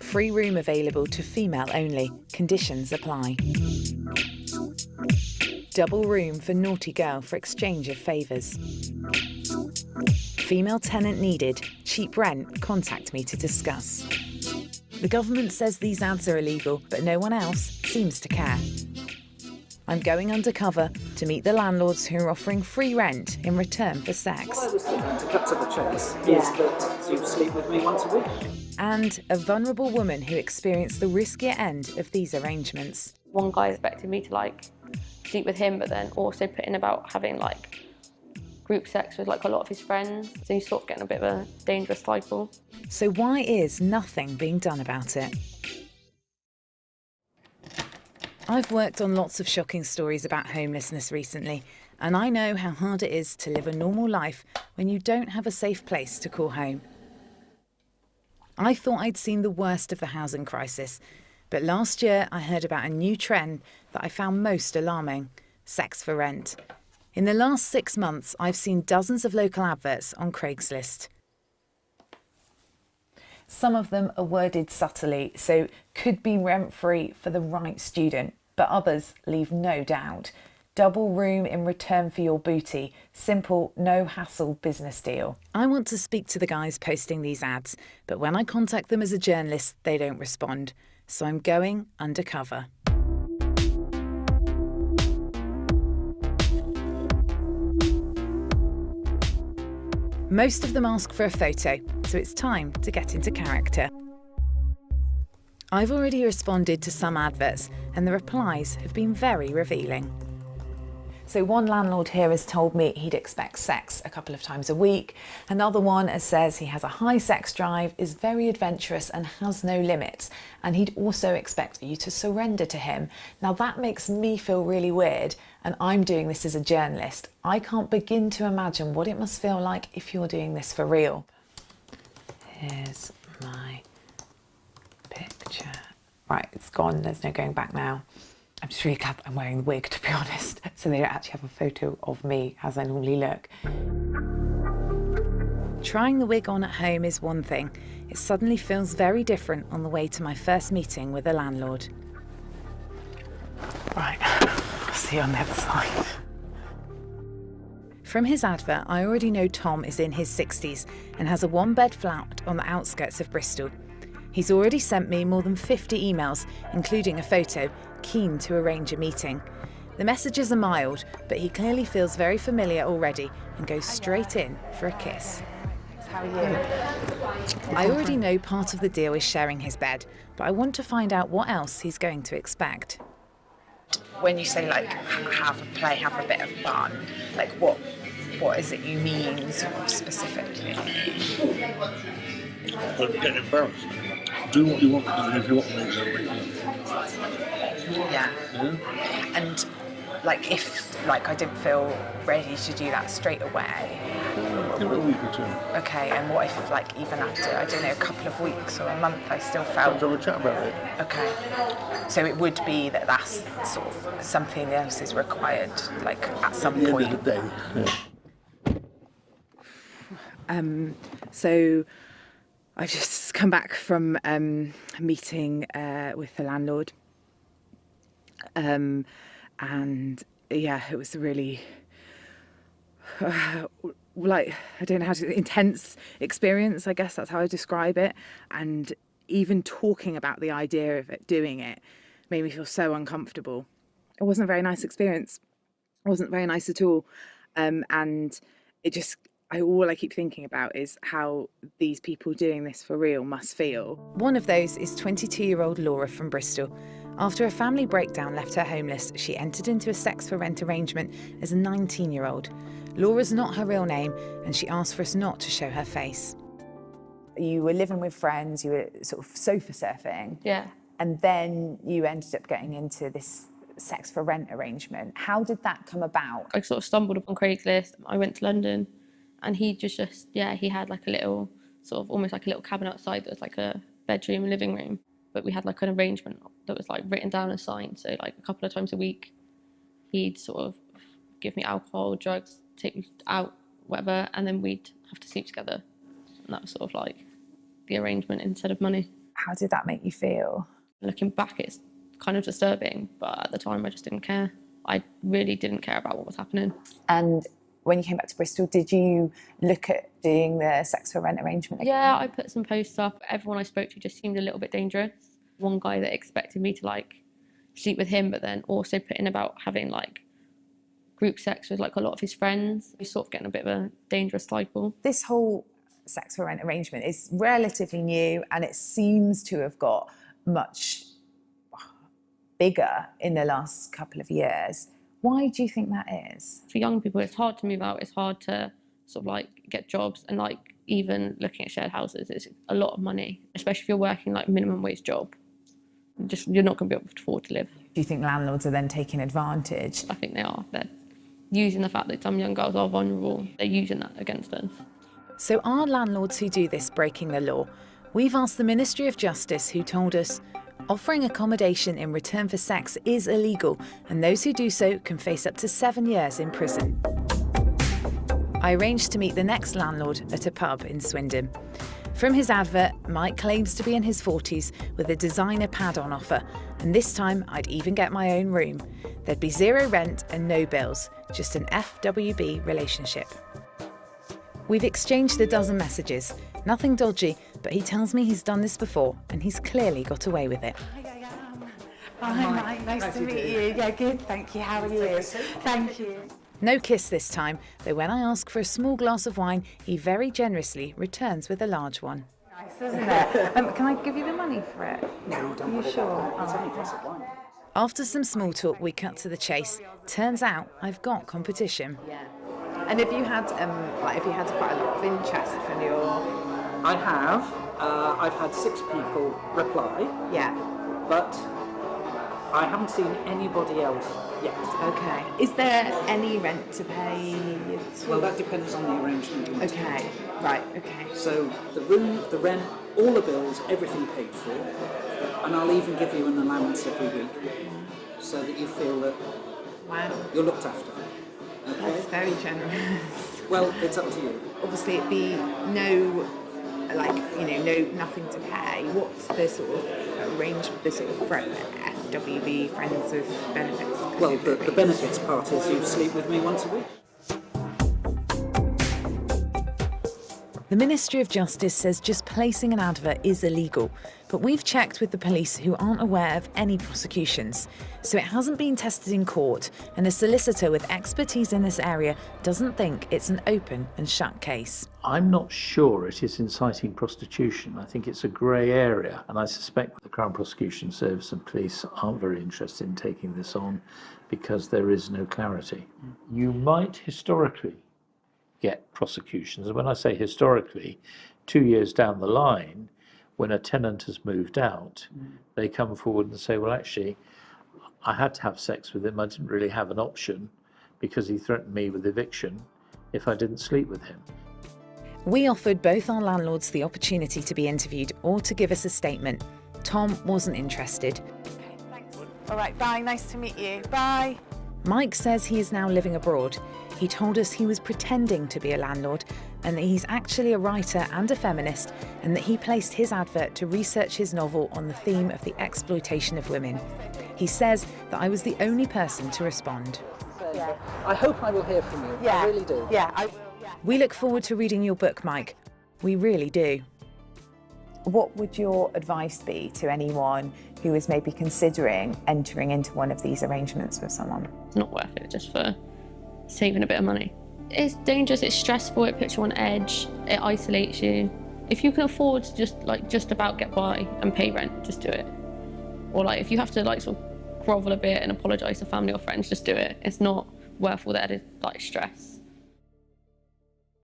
Free room available to female only. Conditions apply. Double room for naughty girl for exchange of favours. Female tenant needed. Cheap rent. Contact me to discuss. The government says these ads are illegal, but no one else seems to care. I'm going undercover to meet the landlords who are offering free rent in return for sex. What I was thinking, to cut to the chase, is that you sleep with me once a week. And a vulnerable woman who experienced the riskier end of these arrangements. One guy expected me to like sleep with him, but then also put in about having like group sex with like a lot of his friends. So he's sort of getting a bit of a dangerous cycle. So why is nothing being done about it? I've worked on lots of shocking stories about homelessness recently, and I know how hard it is to live a normal life when you don't have a safe place to call home. I thought I'd seen the worst of the housing crisis, but last year I heard about a new trend that I found most alarming: sex for rent. In the last 6 months, I've seen dozens of local adverts on Craigslist. Some of them are worded subtly, so could be rent-free for the right student, but others leave no doubt. Double room in return for your booty. Simple, no hassle business deal. I want to speak to the guys posting these ads, but when I contact them as a journalist, they don't respond. So I'm going undercover. Most of them ask for a photo, so it's time to get into character. I've already responded to some adverts, and the replies have been very revealing. So one landlord here has told me he'd expect sex a couple of times a week. Another one says he has a high sex drive, is very adventurous and has no limits. And he'd also expect you to surrender to him. Now that makes me feel really weird, and I'm doing this as a journalist. I can't begin to imagine what it must feel like if you're doing this for real. Here's my picture. Right, it's gone, there's no going back now. I'm just really glad I'm wearing the wig, to be honest, so they don't actually have a photo of me as I normally look. Trying the wig on at home is one thing. It suddenly feels very different on the way to my first meeting with a landlord. Right, I'll see you on the other side. From his advert, I already know Tom is in his 60s and has a one-bed flat on the outskirts of Bristol. He's already sent me more than 50 emails, including a photo, keen to arrange a meeting. The messages are mild, but he clearly feels very familiar already and goes straight in for a kiss. How are you? I already know part of the deal is sharing his bed, but I want to find out what else he's going to expect. When you say, like, have a play, have a bit of fun, like, what is it you mean sort of specifically? Don't get embarrassed. Do what you want to do, and if you want to make it, Yeah. And like if I didn't feel ready to do that straight away. give it a week or two. Okay, and what if like even after, I don't know, a couple of weeks or a month I still felt... Let's have a chat about it. Okay. So it would be that's sort of something else is required, like at some point. At the end of the day, yeah. So I've just come back from a meeting with the landlord. And yeah, it was really like, I don't know how to, intense experience, I guess that's how I describe it. And even talking about the idea of doing it made me feel so uncomfortable. It wasn't a very nice experience. It wasn't very nice at all. And it just, all I keep thinking about is how these people doing this for real must feel. One of those is 22-year-old Laura from Bristol. After a family breakdown left her homeless, she entered into a sex for rent arrangement as a 19-year-old. Laura's not her real name, and she asked for us not to show her face. You were living with friends, you were sort of sofa surfing. Yeah. And then you ended up getting into this sex for rent arrangement. How did that come about? I sort of stumbled upon Craigslist. I went to London, and he he had like a little, sort of almost like a little cabin outside that was like a bedroom and living room. But we had like an arrangement that was like written down and signed. So like a couple of times a week, he'd sort of give me alcohol, drugs, take me out whatever, and then we'd have to sleep together. And that was sort of like the arrangement instead of money. How did that make you feel? Looking back, it's kind of disturbing, but at the time I just didn't care. I really didn't care about what was happening. And when you came back to Bristol, did you look at doing the sex for rent arrangement again? Yeah, I put some posts up. Everyone I spoke to just seemed a little bit dangerous. One guy that expected me to like sleep with him, but then also put in about having like group sex with like a lot of his friends. He's sort of getting a bit of a dangerous cycle. This whole sex for rent arrangement is relatively new, and it seems to have got much bigger in the last couple of years. Why do you think that is? For young people, it's hard to move out. It's hard to sort of like get jobs, and like even looking at shared houses, it's a lot of money, especially if you're working like minimum wage job. You're not going to be able to afford to live. Do you think landlords are then taking advantage? I think they are. They're using the fact that some young girls are vulnerable. They're using that against us. So are landlords who do this breaking the law? We've asked the Ministry of Justice, who told us offering accommodation in return for sex is illegal, and those who do so can face up to 7 years in prison. I arranged to meet the next landlord at a pub in Swindon. From his advert, Mike claims to be in his 40s with a designer pad on offer, and this time I'd even get my own room. There'd be zero rent and no bills, just an FWB relationship. We've exchanged a dozen messages, nothing dodgy, but he tells me he's done this before and he's clearly got away with it. Hi, Mike. Nice to meet you. Yeah, good. Thank you. How are you? Thank you. No kiss this time, though when I ask for a small glass of wine, he very generously returns with a large one. Nice, isn't it? Can I give you the money for it? No, don't Are you worry sure? about that. It's only a glass of wine. After some small talk, we cut to the chase. Turns out I've got competition. Yeah. And if you had, if you had quite a lot of interest from your, I have. I've had 6 people reply, yeah. but I haven't seen anybody else yet. Okay. Is there any rent to pay? Well, that depends on the arrangement. you want to Okay. make. Right. Okay. So the room, the rent, all the bills, everything paid for, and I'll even give you an allowance every week, so that you feel that Wow. you're looked after. Okay? That's very generous. Well, it's up to you. Obviously, it'd be no, nothing to pay. What's the sort of arrangement, the sort of FWB, Friends with Benefits? Well, the benefits part is you sleep with me once a week. The Ministry of Justice says just placing an advert is illegal, but we've checked with the police who aren't aware of any prosecutions. So it hasn't been tested in court, and a solicitor with expertise in this area doesn't think it's an open and shut case. I'm not sure it is inciting prostitution. I think it's a grey area, and I suspect the Crown Prosecution Service and police aren't very interested in taking this on because there is no clarity. You might historically get prosecutions, and when I say historically, 2 years down the line, when a tenant has moved out, they come forward and say, well, actually, I had to have sex with him. I didn't really have an option because he threatened me with eviction if I didn't sleep with him. We offered both our landlords the opportunity to be interviewed or to give us a statement. Tom wasn't interested. Okay, thanks. All right, bye. Nice to meet you. Bye. Mike says he is now living abroad. He told us he was pretending to be a landlord and that he's actually a writer and a feminist, and that he placed his advert to research his novel on the theme of the exploitation of women. He says that I was the only person to respond. Yeah. I hope I will hear from you. Yeah. I really do. Yeah, I will. Yeah. We look forward to reading your book, Mike. We really do. What would your advice be to anyone who is maybe considering entering into one of these arrangements with someone? It's not worth it just for saving a bit of money. It's dangerous, it's stressful, it puts you on edge, it isolates you. If you can afford to just about get by and pay rent, just do it. Or if you have to sort of grovel a bit and apologise to family or friends, just do it. It's not worth all that stress.